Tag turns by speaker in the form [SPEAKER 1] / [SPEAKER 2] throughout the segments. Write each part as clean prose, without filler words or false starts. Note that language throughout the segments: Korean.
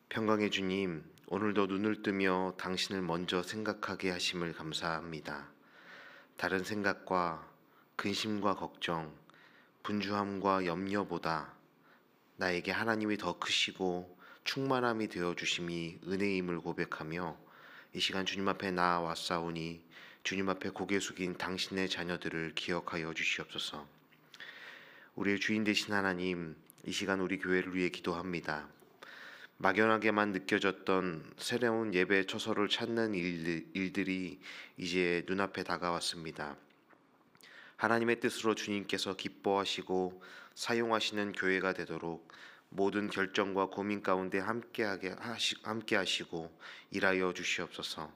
[SPEAKER 1] 평강의 주님, 오늘도 눈을 뜨며 당신을 먼저 생각하게 하심을 감사합니다. 다른 생각과 근심과 걱정, 분주함과 염려보다 나에게 하나님이 더 크시고 충만함이 되어 주심이 은혜임을 고백하며 이 시간 주님 앞에 나아왔사오니 주님 앞에 고개 숙인 당신의 자녀들을 기억하여 주시옵소서. 우리의 주인 되신 하나님, 이 시간 우리 교회를 위해 기도합니다. 막연하게만 느껴졌던 새로운 예배 처소를 찾는 일들이 이제 눈앞에 다가왔습니다. 하나님의 뜻으로 주님께서 기뻐하시고 사용하시는 교회가 되도록 모든 결정과 고민 가운데 함께 하시고 일하여 주시옵소서.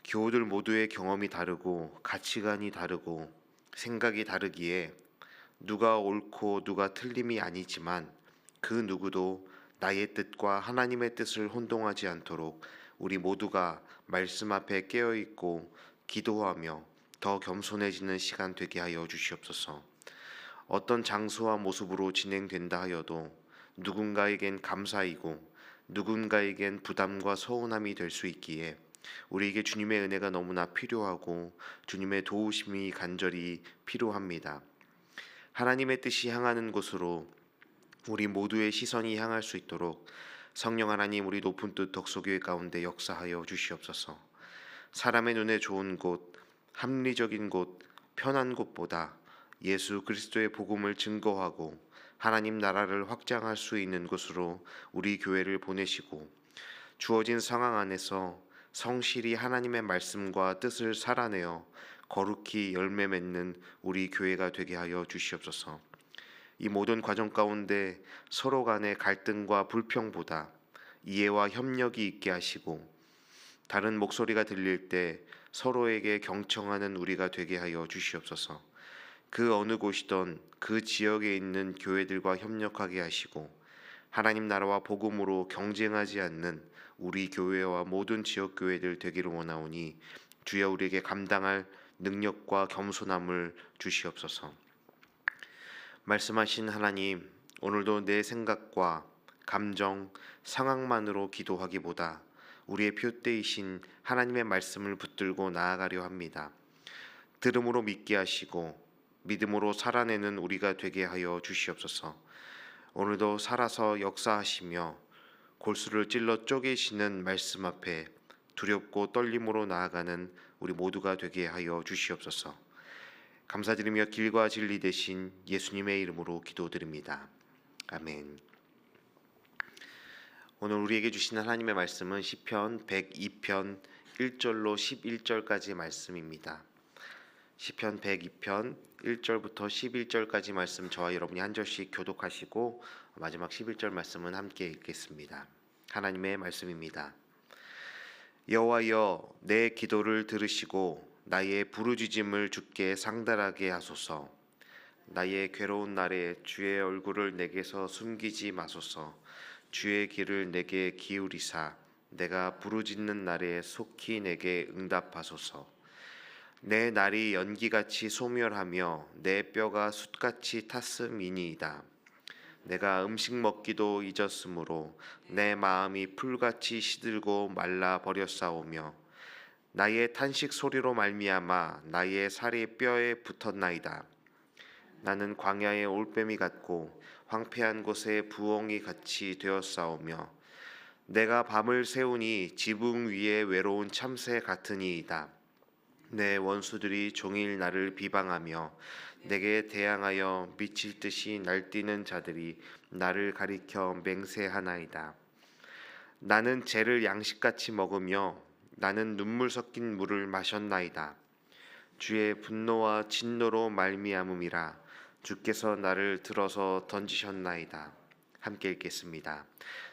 [SPEAKER 1] 교우들 모두의 경험이 다르고 가치관이 다르고 생각이 다르기에 누가 옳고 누가 틀림이 아니지만 그 누구도 나의 뜻과 하나님의 뜻을 혼동하지 않도록 우리 모두가 말씀 앞에 깨어있고 기도하며 더 겸손해지는 시간 되게 하여 주시옵소서. 어떤 장소와 모습으로 진행된다 하여도 누군가에겐 감사이고 누군가에겐 부담과 서운함이 될 수 있기에 우리에게 주님의 은혜가 너무나 필요하고 주님의 도우심이 간절히 필요합니다. 하나님의 뜻이 향하는 곳으로 우리 모두의 시선이 향할 수 있도록 성령 하나님, 우리 높은 뜻 덕소교회 가운데 역사하여 주시옵소서. 사람의 눈에 좋은 곳, 합리적인 곳, 편한 곳보다 예수 그리스도의 복음을 증거하고 하나님 나라를 확장할 수 있는 곳으로 우리 교회를 보내시고 주어진 상황 안에서 성실히 하나님의 말씀과 뜻을 살아내어 거룩히 열매 맺는 우리 교회가 되게 하여 주시옵소서. 이 모든 과정 가운데 서로 간의 갈등과 불평보다 이해와 협력이 있게 하시고 다른 목소리가 들릴 때 서로에게 경청하는 우리가 되게 하여 주시옵소서. 그 어느 곳이든 그 지역에 있는 교회들과 협력하게 하시고 하나님 나라와 복음으로 경쟁하지 않는 우리 교회와 모든 지역 교회들 되기를 원하오니 주여 우리에게 감당할 능력과 겸손함을 주시옵소서. 말씀하신 하나님, 오늘도 내 생각과 감정, 상황만으로 기도하기보다 우리의 표대이신 하나님의 말씀을 붙들고 나아가려 합니다. 들음으로 믿게 하시고 믿음으로 살아내는 우리가 되게 하여 주시옵소서. 오늘도 살아서 역사하시며 골수를 찔러 쪼개시는 말씀 앞에 두렵고 떨림으로 나아가는 우리 모두가 되게 하여 주시옵소서. 감사드리며 길과 진리 되신 예수님의 이름으로 기도드립니다. 아멘. 오늘 우리에게 주신 하나님의 말씀은 시편 102편 1절로 11절까지 말씀입니다. 시편 102편 1절부터 11절까지 말씀 저와 여러분이 한 절씩 교독하시고 마지막 11절 말씀은 함께 읽겠습니다. 하나님의 말씀입니다. 여호와여, 내 기도를 들으시고 나의 부르짖음을 주께 상달하게 하소서. 나의 괴로운 날에 주의 얼굴을 내게서 숨기지 마소서. 주의 귀를 내게 기울이사 내가 부르짖는 날에 속히 내게 응답하소서. 내 날이 연기같이 소멸하며 내 뼈가 숯같이 탔음이니이다. 내가 음식 먹기도 잊었으므로 내 마음이 풀같이 시들고 말라 버렸사오며 나의 탄식 소리로 말미암아 나의 살이 뼈에 붙었나이다. 나는 광야의 올빼미 같고 황폐한 곳에 부엉이 같이 되었사오며 내가 밤을 새우니 지붕 위에 외로운 참새 같으니이다. 내 원수들이 종일 나를 비방하며 내게 대항하여 미칠 듯이 날뛰는 자들이 나를 가리켜 맹세하나이다. 나는 재를 양식같이 먹으며 나는 눈물 섞인 물을 마셨나이다. 주의 분노와 진노로 말미암음이라 주께서 나를 들어서 던지셨나이다. 함께 읽겠습니다.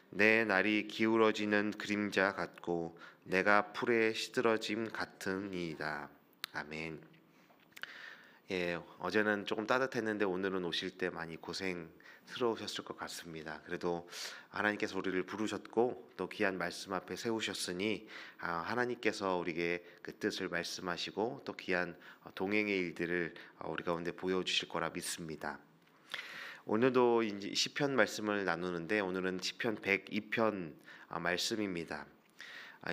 [SPEAKER 1] 내 날이 기울어지는 그림자 같고 내가 풀에 시들어짐 같으니이다. 아멘. 어제는 조금 따뜻했는데 오늘은 오실 때 많이 고생 스러우셨을 것 같습니다. 그래도 하나님께서 우리를 부르셨고 또 귀한 말씀 앞에 세우셨으니 하나님께서 우리에게 그 뜻을 말씀하시고 또 귀한 동행의 일들을 우리 가운데 보여주실 거라 믿습니다. 오늘도 이제 시편 말씀을 나누는데 오늘은 시편 102편 말씀입니다.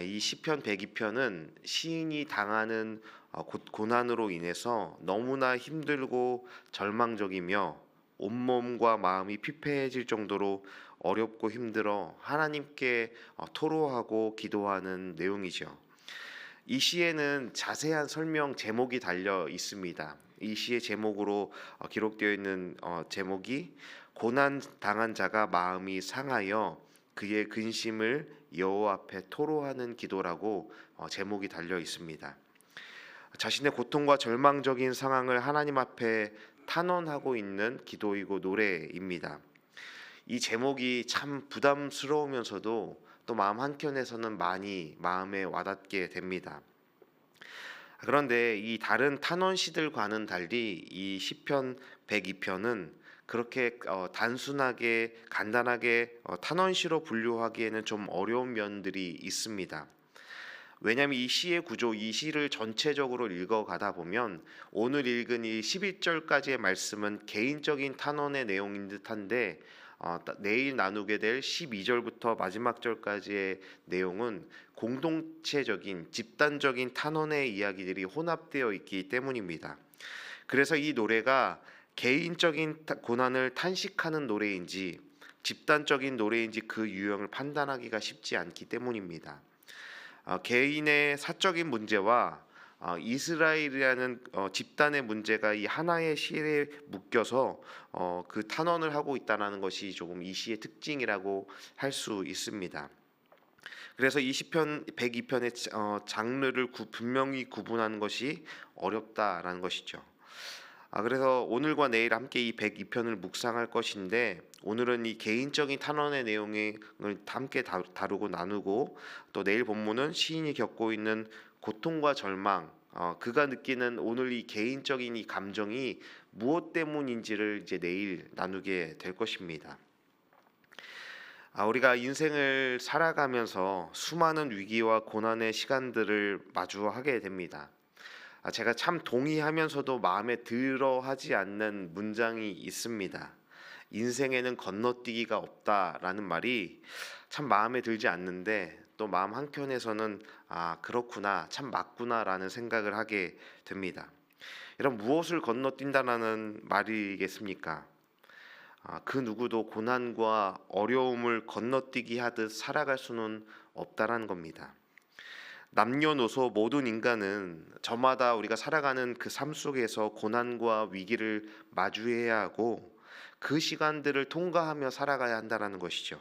[SPEAKER 1] 이 시편 102편은 시인이 당하는 고난으로 인해서 너무나 힘들고 절망적이며 온몸과 마음이 피폐해질 정도로 어렵고 힘들어 하나님께 토로하고 기도하는 내용이죠. 이 시에는 자세한 설명 제목이 달려 있습니다. 이 시의 제목으로 기록되어 있는 제목이 고난 당한 자가 마음이 상하여 그의 근심을 여호와 앞에 토로하는 기도라고 제목이 달려 있습니다. 자신의 고통과 절망적인 상황을 하나님 앞에 탄원하고 있는 기도이고 노래입니다. 이 제목이 참 부담스러우면서도 또 마음 한켠에서는 많이 마음에 와닿게 됩니다. 그런데 이 다른 탄원시들과는 달리 이 시편 102편은 그렇게 단순하게 간단하게 탄원시로 분류하기에는 좀 어려운 면들이 있습니다. 왜냐하면 이 시의 구조, 이 시를 전체적으로 읽어가다 보면 오늘 읽은 이 11절까지의 말씀은 개인적인 탄원의 내용인 듯한데 내일 나누게 될 12절부터 마지막 절까지의 내용은 공동체적인 집단적인 탄원의 이야기들이 혼합되어 있기 때문입니다. 그래서 이 노래가 개인적인 고난을 탄식하는 노래인지 집단적인 노래인지 그 유형을 판단하기가 쉽지 않기 때문입니다. 개인의 사적인 문제와 이스라엘이라는 집단의 문제가 이 하나의 시에 묶여서 그 탄원을 하고 있다는 것이 조금 이 시의 특징이라고 할 수 있습니다. 그래서 이 시편 102편의 장르를 분명히 구분하는 것이 어렵다라는 것이죠. 그래서 오늘과 내일 함께 이 102편을 묵상할 것인데 오늘은 이 개인적인 탄원의 내용을 함께 다루고 나누고 또 내일 본문은 시인이 겪고 있는 고통과 절망, 그가 느끼는 오늘 이 개인적인 이 감정이 무엇 때문인지를 이제 내일 나누게 될 것입니다. 우리가 인생을 살아가면서 수많은 위기와 고난의 시간들을 마주하게 됩니다. 제가 참 동의하면서도 마음에 들어하지 않는 문장이 있습니다. 인생에는 건너뛰기가 없다라는 말이 참 마음에 들지 않는데 또 마음 한켠에서는 그렇구나, 참 맞구나라는 생각을 하게 됩니다. 이런 무엇을 건너뛴다라는 말이겠습니까? 그 누구도 고난과 어려움을 건너뛰기 하듯 살아갈 수는 없다라는 겁니다. 남녀노소 모든 인간은 저마다 우리가 살아가는 그 삶 속에서 고난과 위기를 마주해야 하고 그 시간들을 통과하며 살아가야 한다는 것이죠.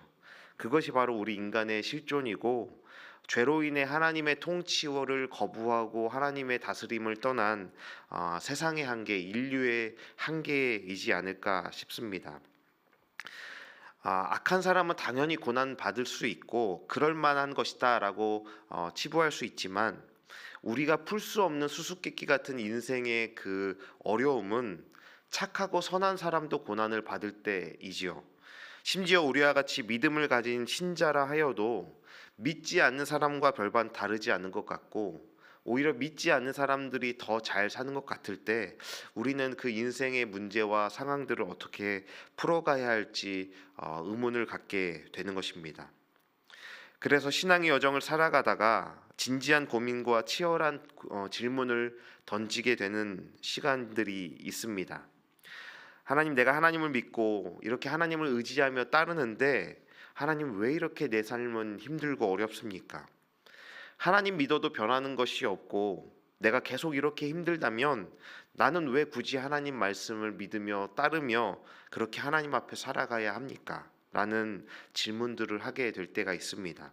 [SPEAKER 1] 그것이 바로 우리 인간의 실존이고 죄로 인해 하나님의 통치를 거부하고 하나님의 다스림을 떠난 세상의 한계, 인류의 한계이지 않을까 싶습니다. 악한 사람은 당연히 고난 받을 수 있고 그럴 만한 것이다라고 치부할 수 있지만 우리가 풀 수 없는 수수께끼 같은 인생의 그 어려움은 착하고 선한 사람도 고난을 받을 때이지요. 심지어 우리와 같이 믿음을 가진 신자라 하여도 믿지 않는 사람과 별반 다르지 않은 것 같고 오히려 믿지 않는 사람들이 더 잘 사는 것 같을 때 우리는 그 인생의 문제와 상황들을 어떻게 풀어가야 할지 의문을 갖게 되는 것입니다. 그래서 신앙의 여정을 살아가다가 진지한 고민과 치열한 질문을 던지게 되는 시간들이 있습니다. 하나님, 내가 하나님을 믿고 이렇게 하나님을 의지하며 따르는데 하나님 왜 이렇게 내 삶은 힘들고 어렵습니까? 하나님 믿어도 변하는 것이 없고 내가 계속 이렇게 힘들다면 나는 왜 굳이 하나님 말씀을 믿으며 따르며 그렇게 하나님 앞에 살아가야 합니까? 라는 질문들을 하게 될 때가 있습니다.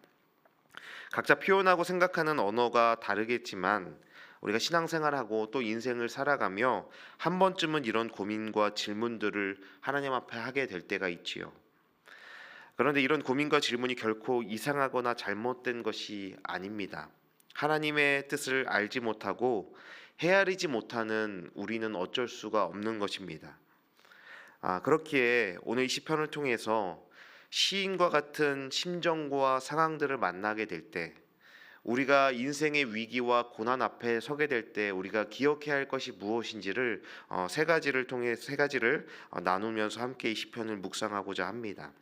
[SPEAKER 1] 각자 표현하고 생각하는 언어가 다르겠지만 우리가 신앙생활하고 또 인생을 살아가며 한 번쯤은 이런 고민과 질문들을 하나님 앞에 하게 될 때가 있지요. 그런데 이런 고민과 질문이 결코 이상하거나 잘못된 것이 아닙니다. 하나님의 뜻을 알지 못하고 헤아리지 못하는 우리는 어쩔 수가 없는 것입니다. 그렇기에 오늘 이 시편을 통해서 시인과 같은 심정과 상황들을 만나게 될 때, 우리가 인생의 위기와 고난 앞에 서게 될 때 우리가 기억해야 할 것이 무엇인지를 세 가지를 나누면서 함께 이 시편을 묵상하고자 합니다.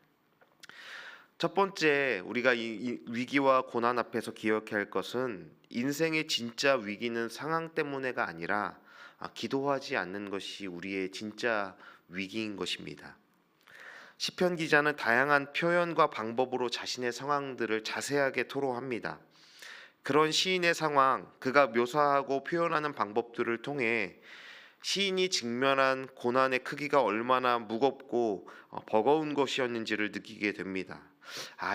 [SPEAKER 1] 첫 번째, 우리가 이 위기와 고난 앞에서 기억해야 할 것은 인생의 진짜 위기는 상황 때문에가 아니라 기도하지 않는 것이 우리의 진짜 위기인 것입니다. 시편 기자는 다양한 표현과 방법으로 자신의 상황들을 자세하게 토로합니다. 그런 시인의 상황, 그가 묘사하고 표현하는 방법들을 통해 시인이 직면한 고난의 크기가 얼마나 무겁고 버거운 것이었는지를 느끼게 됩니다.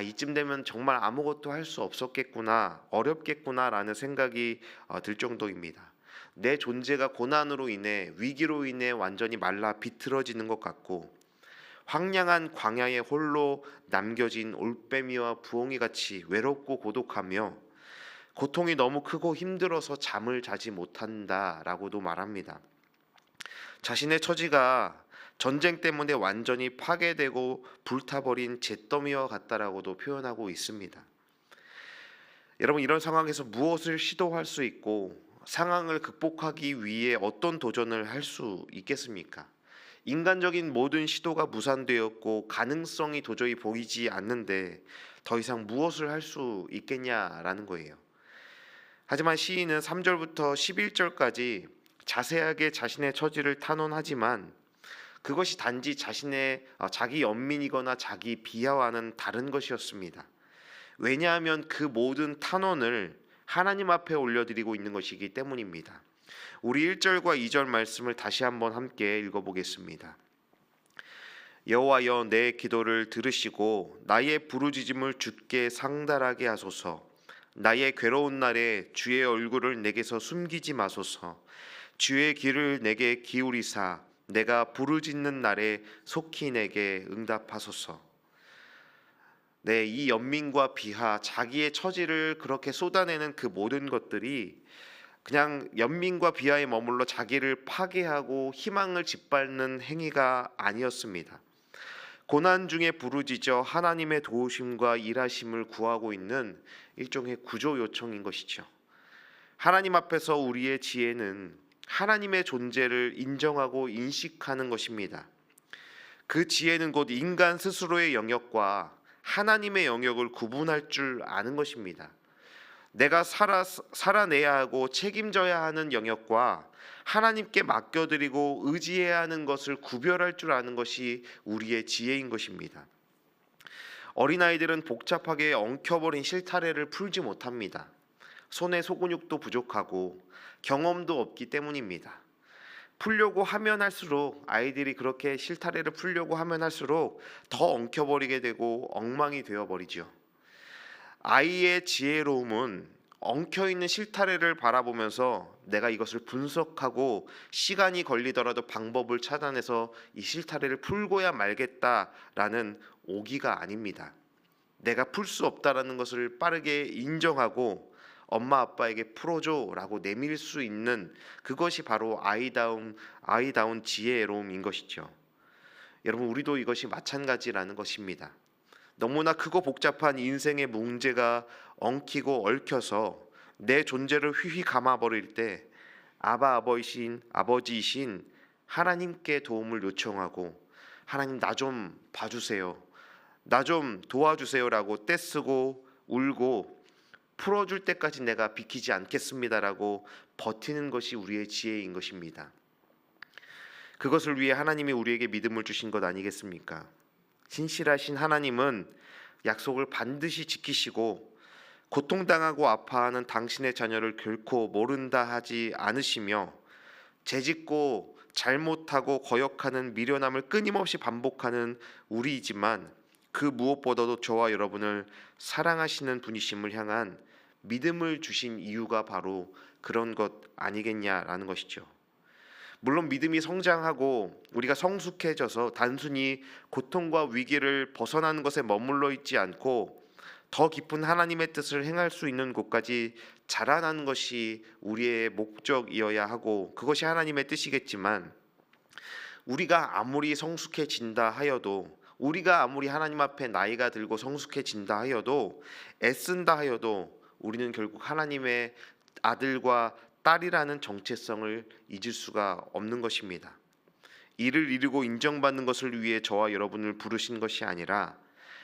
[SPEAKER 1] 이쯤 되면 정말 아무것도 할 수 없었겠구나, 어렵겠구나라는 생각이 들 정도입니다. 내 존재가 고난으로 인해, 위기로 인해 완전히 말라 비틀어지는 것 같고, 황량한 광야에 홀로 남겨진 올빼미와 부엉이 같이 외롭고 고독하며 고통이 너무 크고 힘들어서 잠을 자지 못한다라고도 말합니다. 자신의 처지가 전쟁 때문에 완전히 파괴되고 불타버린 잿더미와 같다라고도 표현하고 있습니다. 여러분, 이런 상황에서 무엇을 시도할 수 있고 상황을 극복하기 위해 어떤 도전을 할 수 있겠습니까? 인간적인 모든 시도가 무산되었고 가능성이 도저히 보이지 않는데 더 이상 무엇을 할 수 있겠냐라는 거예요. 하지만 시인은 3절부터 11절까지 자세하게 자신의 처지를 탄원하지만 그것이 단지 자기 연민이거나 자기 비하와는 다른 것이었습니다. 왜냐하면 그 모든 탄원을 하나님 앞에 올려드리고 있는 것이기 때문입니다. 우리 1절과 2절 말씀을 다시 한번 함께 읽어보겠습니다. 여호와여, 내 기도를 들으시고 나의 부르짖음을 주께 상달하게 하소서. 나의 괴로운 날에 주의 얼굴을 내게서 숨기지 마소서. 주의 귀를 내게 기울이사 내가 부르짖는 날에 속히 내게 응답하소서. 이 연민과 비하, 자기의 처지를 그렇게 쏟아내는 그 모든 것들이 그냥 연민과 비하에 머물러 자기를 파괴하고 희망을 짓밟는 행위가 아니었습니다. 고난 중에 부르짖어 하나님의 도우심과 일하심을 구하고 있는 일종의 구조 요청인 것이죠. 하나님 앞에서 우리의 지혜는 하나님의 존재를 인정하고 인식하는 것입니다. 그 지혜는 곧 인간 스스로의 영역과 하나님의 영역을 구분할 줄 아는 것입니다. 내가 살아내야 하고 책임져야 하는 영역과 하나님께 맡겨드리고 의지해야 하는 것을 구별할 줄 아는 것이 우리의 지혜인 것입니다. 어린아이들은 복잡하게 엉켜버린 실타래를 풀지 못합니다. 손에 소근육도 부족하고 경험도 없기 때문입니다. 풀려고 하면 할수록, 아이들이 그렇게 실타래를 풀려고 하면 할수록 더 엉켜버리게 되고 엉망이 되어버리죠. 아이의 지혜로움은 엉켜있는 실타래를 바라보면서 내가 이것을 분석하고 시간이 걸리더라도 방법을 찾아내서 이 실타래를 풀고야 말겠다라는 오기가 아닙니다. 내가 풀 수 없다라는 것을 빠르게 인정하고 엄마 아빠에게 풀어줘라고 내밀 수 있는 그것이 바로 아이다운 지혜로움인 것이죠. 여러분, 우리도 이것이 마찬가지라는 것입니다. 너무나 크고 복잡한 인생의 문제가 엉키고 얽혀서 내 존재를 휘휘 감아버릴 때 아버지이신 하나님께 도움을 요청하고, 하나님 나 좀 봐주세요, 나 좀 도와주세요라고 떼쓰고 울고 풀어줄 때까지 내가 비키지 않겠습니다라고 버티는 것이 우리의 지혜인 것입니다. 그것을 위해 하나님이 우리에게 믿음을 주신 것 아니겠습니까? 신실하신 하나님은 약속을 반드시 지키시고 고통당하고 아파하는 당신의 자녀를 결코 모른다 하지 않으시며, 죄짓고 잘못하고 거역하는 미련함을 끊임없이 반복하는 우리이지만 그 무엇보다도 저와 여러분을 사랑하시는 분이심을 향한 믿음을 주신 이유가 바로 그런 것 아니겠냐라는 것이죠. 물론 믿음이 성장하고 우리가 성숙해져서 단순히 고통과 위기를 벗어나는 것에 머물러 있지 않고 더 깊은 하나님의 뜻을 행할 수 있는 곳까지 자라나는 것이 우리의 목적이어야 하고 그것이 하나님의 뜻이겠지만, 우리가 아무리 성숙해진다 하여도, 우리가 아무리 하나님 앞에 나이가 들고 성숙해진다 하여도, 애쓴다 하여도 우리는 결국 하나님의 아들과 딸이라는 정체성을 잊을 수가 없는 것입니다. 이를 이루고 인정받는 것을 위해 저와 여러분을 부르신 것이 아니라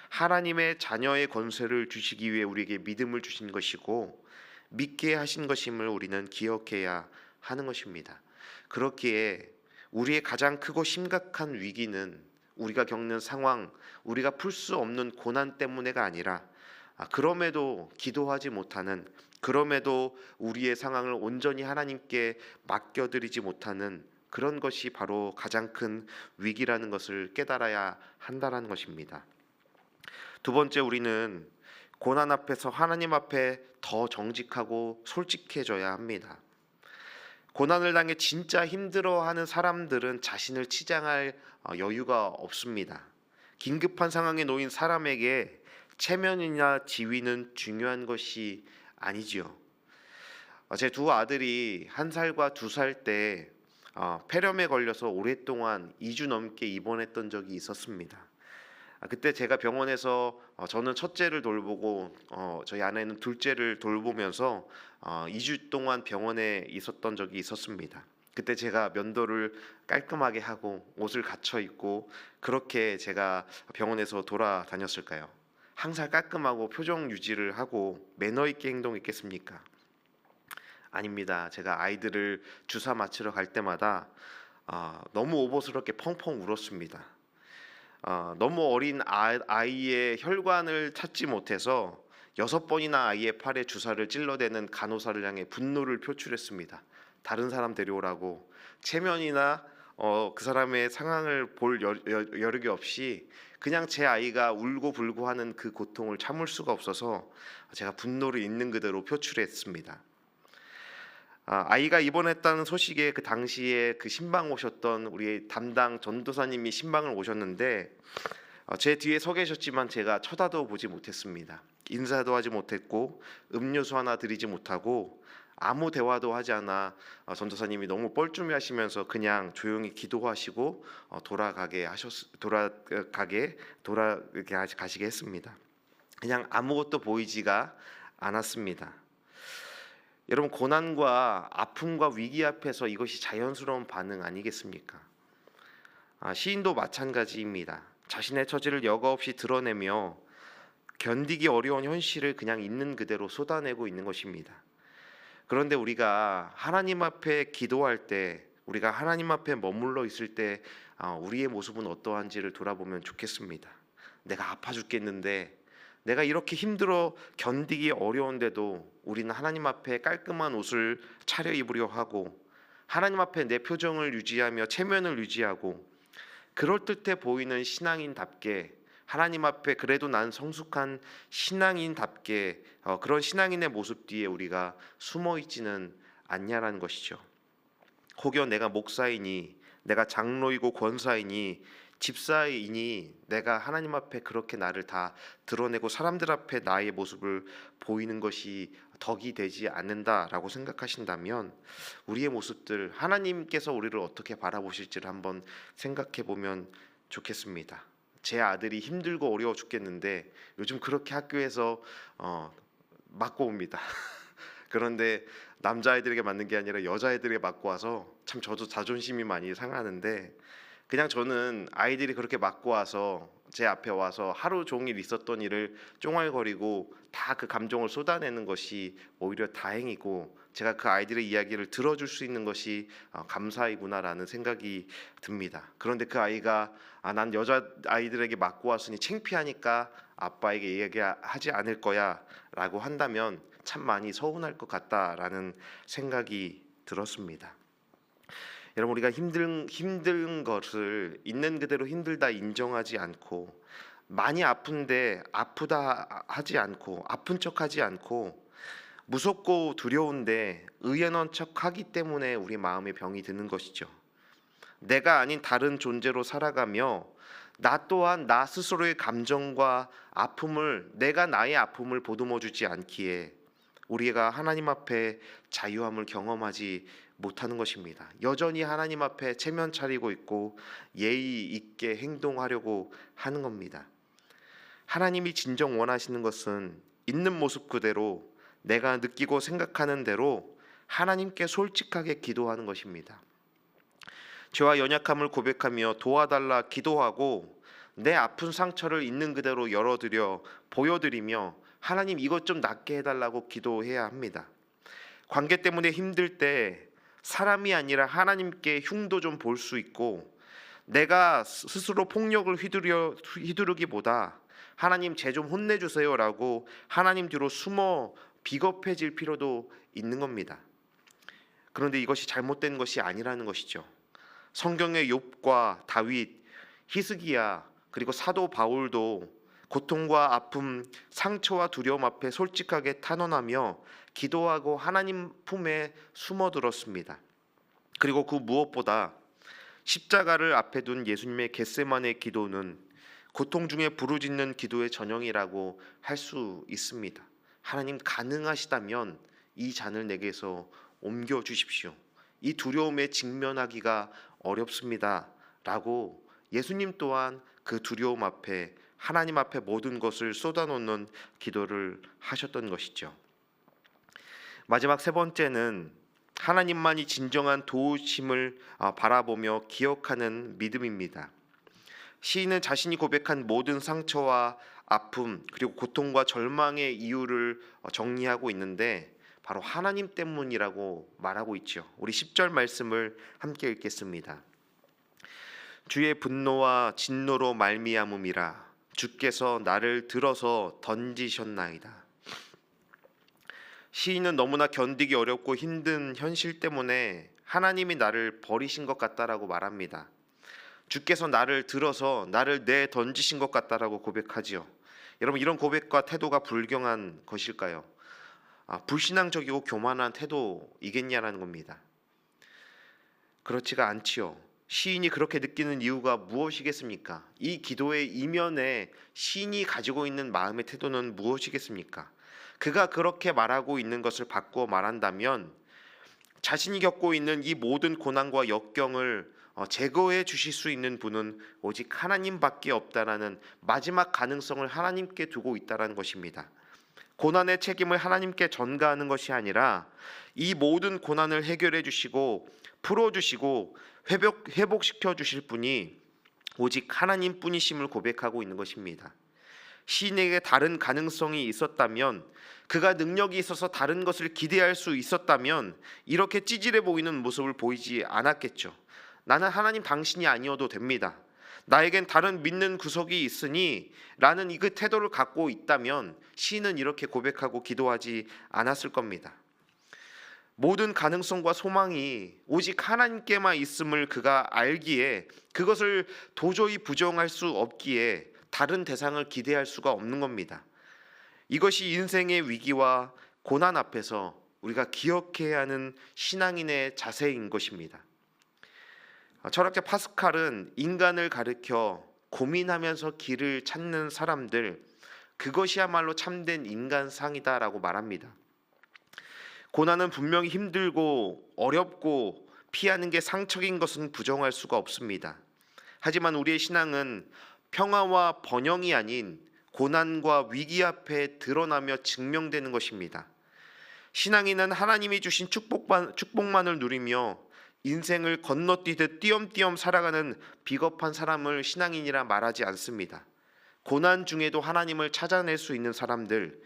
[SPEAKER 1] 하나님의 자녀의 권세를 주시기 위해 우리에게 믿음을 주신 것이고 믿게 하신 것임을 우리는 기억해야 하는 것입니다. 그렇기에 우리의 가장 크고 심각한 위기는 우리가 겪는 상황, 우리가 풀 수 없는 고난 때문에가 아니라 그럼에도 기도하지 못하는, 그럼에도 우리의 상황을 온전히 하나님께 맡겨드리지 못하는 그런 것이 바로 가장 큰 위기라는 것을 깨달아야 한다는 것입니다. 두 번째, 우리는 고난 앞에서 하나님 앞에 더 정직하고 솔직해져야 합니다. 고난을 당해 진짜 힘들어하는 사람들은 자신을 치장할 여유가 없습니다. 긴급한 상황에 놓인 사람에게 체면이나 지위는 중요한 것이 아니지요. 제 두 아들이 1살과 2살 때 폐렴에 걸려서 오랫동안 2주 넘게 입원했던 적이 있었습니다. 그때 제가 병원에서 저는 첫째를 돌보고 저희 아내는 둘째를 돌보면서 2주 동안 병원에 있었던 적이 있었습니다. 그때 제가 면도를 깔끔하게 하고 옷을 갖춰 입고 그렇게 제가 병원에서 돌아다녔을까요? 항상 깔끔하고 표정 유지를 하고 매너 있게 행동했겠습니까? 아닙니다. 제가 아이들을 주사 맞추러 갈 때마다 너무 오버스럽게 펑펑 울었습니다. 너무 어린 아이의 혈관을 찾지 못해서 6번이나 아이의 팔에 주사를 찔러대는 간호사를 향해 분노를 표출했습니다. 다른 사람 데려오라고. 체면이나 그 사람의 상황을 볼 여력이 없이 그냥 제 아이가 울고 불고 하는 그 고통을 참을 수가 없어서 제가 분노를 있는 그대로 표출했습니다. 아이가 입원했다는 소식에 그 당시에 그 신방 오셨던 우리 담당 전도사님이 신방을 오셨는데 제 뒤에 서 계셨지만 제가 쳐다도 보지 못했습니다. 인사도 하지 못했고 음료수 하나 드리지 못하고 아무 대화도 하지 않아 전도사님이 너무 뻘쭘해 하시면서 그냥 조용히 기도하시고 가시게 했습니다. 그냥 아무것도 보이지가 않았습니다. 여러분, 고난과 아픔과 위기 앞에서 이것이 자연스러운 반응 아니겠습니까? 시인도 마찬가지입니다. 자신의 처지를 여과 없이 드러내며 견디기 어려운 현실을 그냥 있는 그대로 쏟아내고 있는 것입니다. 그런데 우리가 하나님 앞에 기도할 때, 우리가 하나님 앞에 머물러 있을 때 우리의 모습은 어떠한지를 돌아보면 좋겠습니다. 내가 아파 죽겠는데, 내가 이렇게 힘들어 견디기 어려운데도 우리는 하나님 앞에 깔끔한 옷을 차려입으려 하고 하나님 앞에 내 표정을 유지하며 체면을 유지하고 그럴듯해 보이는 신앙인답게 하나님 앞에 그래도 난 성숙한 신앙인답게 그런 신앙인의 모습 뒤에 우리가 숨어 있지는 않냐라는 것이죠. 혹여 내가 목사이니, 내가 장로이고 권사이니, 집사이니 내가 하나님 앞에 그렇게 나를 다 드러내고 사람들 앞에 나의 모습을 보이는 것이 덕이 되지 않는다라고 생각하신다면 우리의 모습들, 하나님께서 우리를 어떻게 바라보실지를 한번 생각해 보면 좋겠습니다. 제 아들이 힘들고 어려워 죽겠는데 요즘 그렇게 학교에서 맞고 옵니다. 그런데 남자아이들에게 맞는 게 아니라 여자아이들에게 맞고 와서 참 저도 자존심이 많이 상하는데, 그냥 저는 아이들이 그렇게 맞고 와서 제 앞에 와서 하루 종일 있었던 일을 쫑알거리고 다 그 감정을 쏟아내는 것이 오히려 다행이고 제가 그 아이들의 이야기를 들어줄 수 있는 것이 감사이구나라는 생각이 듭니다. 그런데 그 아이가 난 여자 아이들에게 맞고 왔으니 창피하니까 아빠에게 얘기하지 않을 거야 라고 한다면 참 많이 서운할 것 같다라는 생각이 들었습니다. 여러분, 우리가 힘든 것을 있는 그대로 힘들다 인정하지 않고 많이 아픈데 아프다 하지 않고 아픈 척하지 않고 무섭고 두려운데 의연한 척하기 때문에 우리 마음에 병이 드는 것이죠. 내가 아닌 다른 존재로 살아가며 나 또한 나 스스로의 감정과 아픔을, 내가 나의 아픔을 보듬어 주지 않기에 우리가 하나님 앞에 자유함을 경험하지 못하는 것입니다. 여전히 하나님 앞에 체면 차리고 있고 예의 있게 행동하려고 하는 겁니다. 하나님이 진정 원하시는 것은 있는 모습 그대로 내가 느끼고 생각하는 대로 하나님께 솔직하게 기도하는 것입니다. 죄와 연약함을 고백하며 도와달라 기도하고 내 아픈 상처를 있는 그대로 열어드려 보여드리며 하나님 이것 좀 낫게 해달라고 기도해야 합니다. 관계 때문에 힘들 때 사람이 아니라 하나님께 흉도 좀 볼 수 있고 내가 스스로 폭력을 휘두르기보다 하나님 쟤 좀 혼내주세요라고 하나님 뒤로 숨어 비겁해질 필요도 있는 겁니다. 그런데 이것이 잘못된 것이 아니라는 것이죠. 성경의 욥과 다윗, 히스기야 그리고 사도 바울도 고통과 아픔, 상처와 두려움 앞에 솔직하게 탄원하며 기도하고 하나님 품에 숨어들었습니다. 그리고 그 무엇보다 십자가를 앞에 둔 예수님의 겟세마네 기도는 고통 중에 부르짖는 기도의 전형이라고 할 수 있습니다. 하나님 가능하시다면 이 잔을 내게서 옮겨 주십시오. 이 두려움에 직면하기가 어렵습니다. 라고 예수님 또한 그 두려움 앞에 하나님 앞에 모든 것을 쏟아놓는 기도를 하셨던 것이죠. 마지막 세 번째는 하나님만이 진정한 도우심을 바라보며 기억하는 믿음입니다. 시인은 자신이 고백한 모든 상처와 아픔 그리고 고통과 절망의 이유를 정리하고 있는데 바로 하나님 때문이라고 말하고 있죠. 우리 10절 말씀을 함께 읽겠습니다. 주의 분노와 진노로 말미암음이라 주께서 나를 들어서 던지셨나이다. 시인은 너무나 견디기 어렵고 힘든 현실 때문에 하나님이 나를 버리신 것 같다라고 말합니다. 주께서 나를 들어서 나를 내던지신 것 같다라고 고백하지요. 여러분 이런 고백과 태도가 불경한 것일까요? 불신앙적이고 교만한 태도이겠냐라는 겁니다. 그렇지가 않지요. 시인이 그렇게 느끼는 이유가 무엇이겠습니까? 이 기도의 이면에 시인이 가지고 있는 마음의 태도는 무엇이겠습니까? 그가 그렇게 말하고 있는 것을 바꾸어 말한다면 자신이 겪고 있는 이 모든 고난과 역경을 제거해 주실 수 있는 분은 오직 하나님밖에 없다라는 마지막 가능성을 하나님께 두고 있다라는 것입니다. 고난의 책임을 하나님께 전가하는 것이 아니라 이 모든 고난을 해결해 주시고 풀어주시고 회복시켜 주실 분이 오직 하나님뿐이심을 고백하고 있는 것입니다. 시인에게 다른 가능성이 있었다면, 그가 능력이 있어서 다른 것을 기대할 수 있었다면 이렇게 찌질해 보이는 모습을 보이지 않았겠죠. 나는 하나님 당신이 아니어도 됩니다. 나에겐 다른 믿는 구석이 있으니 라는 이 그 태도를 갖고 있다면 시인은 이렇게 고백하고 기도하지 않았을 겁니다. 모든 가능성과 소망이 오직 하나님께만 있음을 그가 알기에 그것을 도저히 부정할 수 없기에 다른 대상을 기대할 수가 없는 겁니다. 이것이 인생의 위기와 고난 앞에서 우리가 기억해야 하는 신앙인의 자세인 것입니다. 철학자 파스칼은 인간을 가리켜 고민하면서 길을 찾는 사람들, 그것이야말로 참된 인간상이다라고 말합니다. 고난은 분명히 힘들고 어렵고 피하는 게 상책인 것은 부정할 수가 없습니다. 하지만 우리의 신앙은 평화와 번영이 아닌 고난과 위기 앞에 드러나며 증명되는 것입니다. 신앙인은 하나님이 주신 축복만을 누리며 인생을 건너뛰듯 띄엄띄엄 살아가는 비겁한 사람을 신앙인이라 말하지 않습니다. 고난 중에도 하나님을 찾아낼 수 있는 사람들,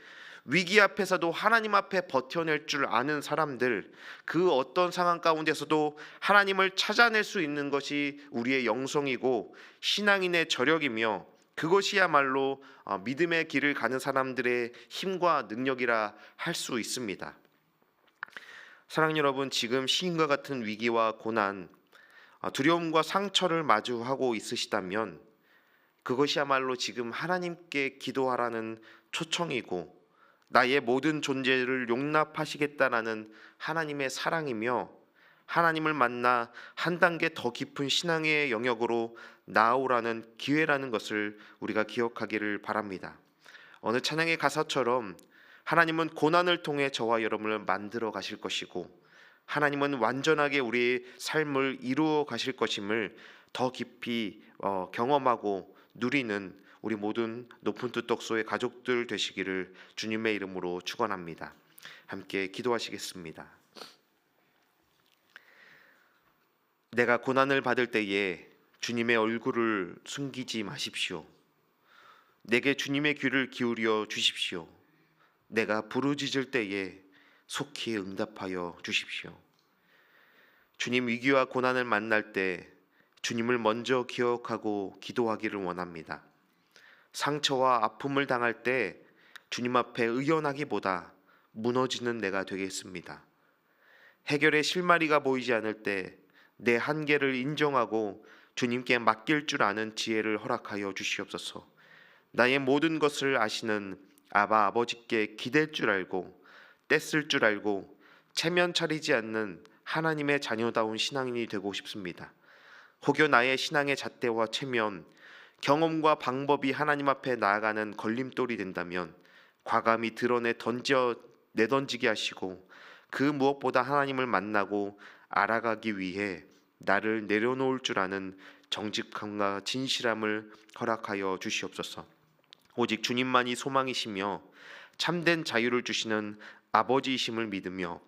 [SPEAKER 1] 위기 앞에서도 하나님 앞에 버텨낼 줄 아는 사람들, 그 어떤 상황 가운데서도 하나님을 찾아낼 수 있는 것이 우리의 영성이고 신앙인의 저력이며 그것이야말로 믿음의 길을 가는 사람들의 힘과 능력이라 할 수 있습니다. 사랑하는 여러분, 지금 시인과 같은 위기와 고난, 두려움과 상처를 마주하고 있으시다면 그것이야말로 지금 하나님께 기도하라는 초청이고 나의 모든 존재를 용납하시겠다라는 하나님의 사랑이며 하나님을 만나 한 단계 더 깊은 신앙의 영역으로 나아오라는 기회라는 것을 우리가 기억하기를 바랍니다. 어느 찬양의 가사처럼 하나님은 고난을 통해 저와 여러분을 만들어 가실 것이고, 하나님은 완전하게 우리의 삶을 이루어 가실 것임을 더 깊이 경험하고 누리는 우리 모든 높은 뜻 덕소의 가족들 되시기를 주님의 이름으로 축원합니다. 함께 기도하시겠습니다. 내가 고난을 받을 때에 주님의 얼굴을 숨기지 마십시오. 내게 주님의 귀를 기울여 주십시오. 내가 부르짖을 때에 속히 응답하여 주십시오. 주님, 위기와 고난을 만날 때 주님을 먼저 기억하고 기도하기를 원합니다. 상처와 아픔을 당할 때 주님 앞에 의연하기보다 무너지는 내가 되겠습니다. 해결의 실마리가 보이지 않을 때 내 한계를 인정하고 주님께 맡길 줄 아는 지혜를 허락하여 주시옵소서. 나의 모든 것을 아시는 아버지께 기댈 줄 알고 떼쓸 줄 알고 체면 차리지 않는 하나님의 자녀다운 신앙인이 되고 싶습니다. 혹여 나의 신앙의 잣대와 체면, 경험과 방법이 하나님 앞에 나아가는 걸림돌이 된다면 과감히 드러내 내던지게 하시고, 그 무엇보다 하나님을 만나고 알아가기 위해 나를 내려놓을 줄 아는 정직함과 진실함을 허락하여 주시옵소서. 오직 주님만이 소망이시며 참된 자유를 주시는 아버지이심을 믿으며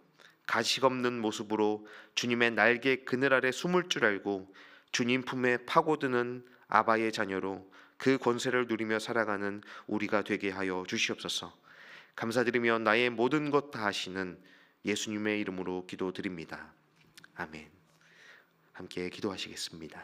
[SPEAKER 1] 가식 없는 모습으로 주님의 날개 그늘 아래 숨을 줄 알고 주님 품에 파고드는 아바의 자녀로 그 권세를 누리며 살아가는 우리가 되게 하여 주시옵소서. 감사드리며 나의 모든 것 다 하시는 예수님의 이름으로 기도드립니다. 아멘. 함께 기도하시겠습니다.